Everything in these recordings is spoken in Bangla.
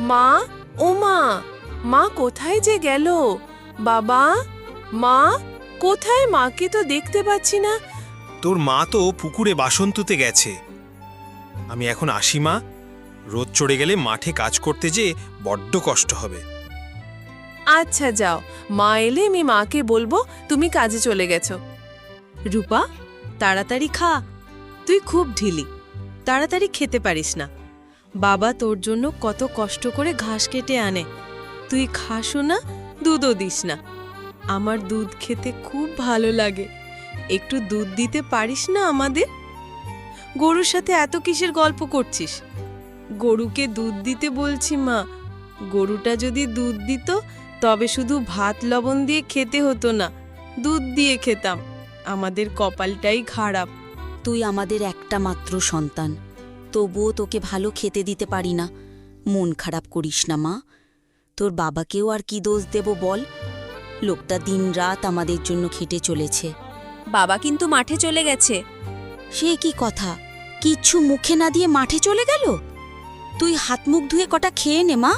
মা, ও মা, মা কোথায় যে গেল? বাবা, মা কোথায়? মাকে তো দেখতে পাচ্ছি না। তোর মা তো পুকুরে বাসন ধুতে গেছে। আমি এখন আসি মা। রোদ চড়ে গেলে মাঠে কাজ করতে যে বড্ড কষ্ট হবে। আচ্ছা যাও, মা এলে আমি মাকে বলবো তুমি কাজে চলে গেছো। রূপা, তাড়াতাড়ি খা। তুই খুব ঢিলি, তাড়াতাড়ি খেতে পারিস না। বাবা তোর জন্য কত কষ্ট করে ঘাস কেটে আনে, তুই খাসও না, দুধও দিস না। আমার দুধ খেতে খুব ভালো লাগে, একটু দুধ দিতে পারিস না আমাদের? গরুর সাথে এত কিসের গল্প করছিস? গরুকে দুধ দিতে বলছি মা। গরুটা যদি দুধ দিত তবে শুধু ভাত লবণ দিয়ে খেতে হতো না, দুধ দিয়ে খেতাম। আমাদের কপালটাই খারাপ। তুই আমাদের একটা মাত্র সন্তান, তবুও তোকে ভালো খেতে দিতে পারি না। মন খারাপ করিস না মা। তোর বাবাকেও আর কি দোষ দেব বল? লোকটা দিনরাত আমাদের জন্য খেটে চলেছে। বাবা কিন্তু মাঠে চলে গেছে। সে কি কথা? কিচ্ছু মুখে না দিয়ে মাঠে চলে গেল? তুই হাত মুখ ধুয়ে কটা খেয়ে নে মা।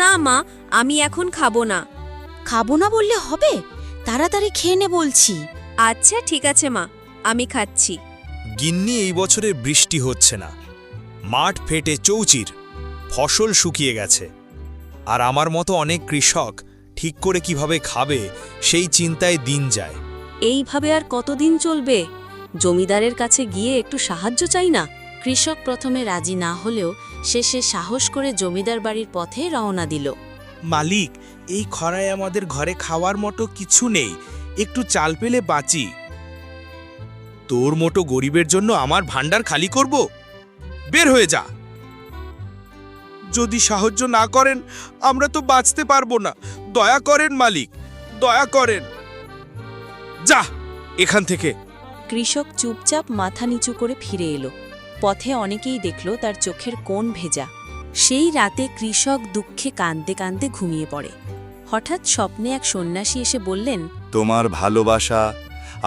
না মা, আমি এখন খাবো না। খাবো না বললে হবে? তাড়াতাড়ি খেয়ে নে বলছি। আচ্ছা ঠিক আছে মা, আমি খাচ্ছি। গিন্নি, এই বছরে বৃষ্টি হচ্ছে না, মাঠ ফেটে চৌচির, ফসল শুকিয়ে গেছে। আর আমার মতো অনেক কৃষক ঠিক করে কিভাবে খাবে সেই চিন্তায় দিন যায়। এইভাবে আর কতদিন চলবে? জমিদারের কাছে গিয়ে একটু সাহায্য চাই না? কৃষক প্রথমে রাজি না হলেও শেষে সাহস করে জমিদার বাড়ির পথে রওনা দিল। মালিক, এই খরায় আমাদের ঘরে খাওয়ার মতো কিছু নেই, একটু চাল পেলে বাঁচি। তোর মতো গরিবের জন্য আমার ভান্ডার খালি করব? বের হয়ে যা। যদি সাহায্য না করেন আমরা তো বাঁচতে পারবো না। দয়া করেন মালিক, দয়া করেন। যা এখান থেকে। কৃষক চুপচাপ মাথা নিচু করে ফিরে এলো। পথে অনেকেই দেখল তার চোখের কোণ ভেজা। সেই রাতে কৃষক দুঃখে কাঁদতে কাঁদতে ঘুমিয়ে পড়ে। হঠাৎ স্বপ্নে এক সন্ন্যাসী এসে বললেন, তোমার ভালোবাসা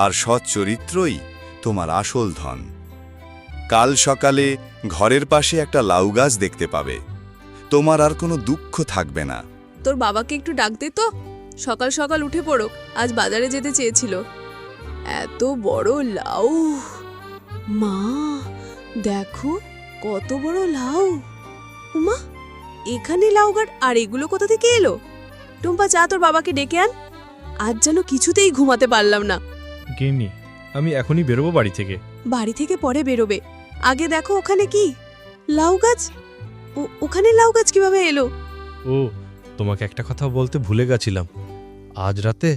আর সৎ চরিত্রই তোমার আসল ধন। কাল সকালে ঘরের পাশে একটা লাউ গাছ দেখতে পাবে। তোমার আর কোনো দুঃখ থাকবে না। তোর বাবাকে একটু ডাক দে তো, সকাল সকাল উঠে পড়ুক, আজ বাজারে যেতে চেয়েছিল। এত বড় লাউ! মা দেখো কত বড় লাউ! উমা, এখানে লাউ গাছ, আর এগুলো কোথা থেকে এলো? টুম্পা, চা তোর বাবাকে ডেকে আন। আজ যেন কিছুতেই ঘুমাতে পারলাম না। গিন্নি, আমি এখনই বেরোবো বাড়ি থেকে। বাড়ি থেকে পরে বেরোবে, আগে দেখো ওখানে কি লাউ গাছ। ওখানে লাউ গাছ কিভাবে এলো? ও, তোমাকে একটা কথা বলতে ভুলে গেছিলাম। আজ রাতে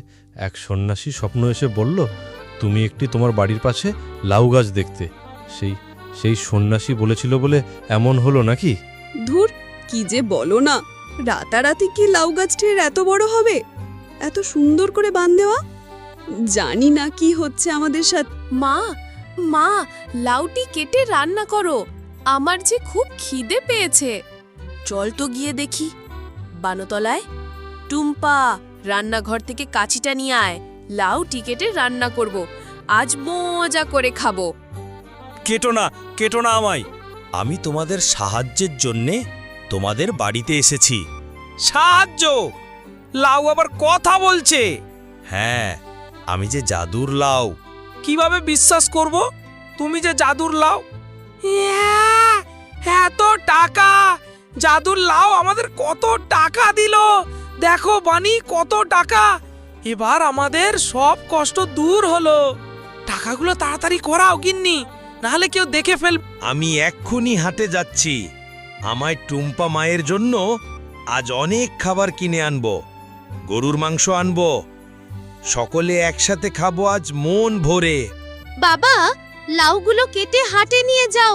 এক সন্ন্যাসী স্বপ্ন এসে বলল তুমি একটি তোমার বাড়ির পাশে লাউ গাছ দেখতে। সেই সন্ন্যাসী বলেছিল বলে এমন হলো নাকি? ধুর, কি যে বলো না! রাতারাতি কি লাউ গাছটির এত বড় হবে? এত সুন্দর করে বাঁধ দেওয়া! জানি না কি হচ্ছে আমাদের সাথে। মা, মা, লাউটি কেটে রান্না করো, আমার যে খুব খিদে পেয়েছে। চল তো গিয়ে দেখি বানতলায়। টুম্পা, রান্নাঘর থেকে কাঁচিটা নিয়ে আয়, লাউটি কেটে রান্না করব, আজ মজা করে খাবো। কেটো না আমায়। আমি তোমাদের সাহায্যের জন্যে তোমাদের বাড়িতে এসেছি। সাহায্য? লাউ আবার কথা বলছে? হ্যাঁ, আমি যে জাদুর লাউ। কিভাবে বিশ্বাস করব তুমি যে জাদুর লাউ? এত টাকা! জাদুর লাউ আমাদের কত টাকা দিল! দেখো বানি, কত টাকা! এবার আমাদের সব কষ্ট দূর হলো। টাকাগুলো তাড়াতাড়ি করাও গিন্নি, নাহলে কেউ দেখে ফেলবে। আমি এক্ষুনি হাটে যাচ্ছি। আমায় টুম্পা মায়ের জন্য আজ অনেক খাবার কিনে আনবো। গরুর মাংস আনবো, সকলে একসাথে খাবো আজ মন ভরে। বাবা, লাউগুলো কেটে হাটে নিয়ে যাও,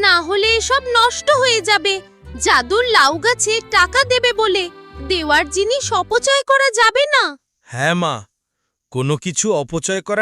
না হলে এসব নষ্ট হয়ে যাবে। জাদুর লাউ গাছে টাকা দেবে বলে দেওয়ার জিনিস অপচয় করা যাবে না। হ্যাঁ মা, কোনো কিছু অপচয় করা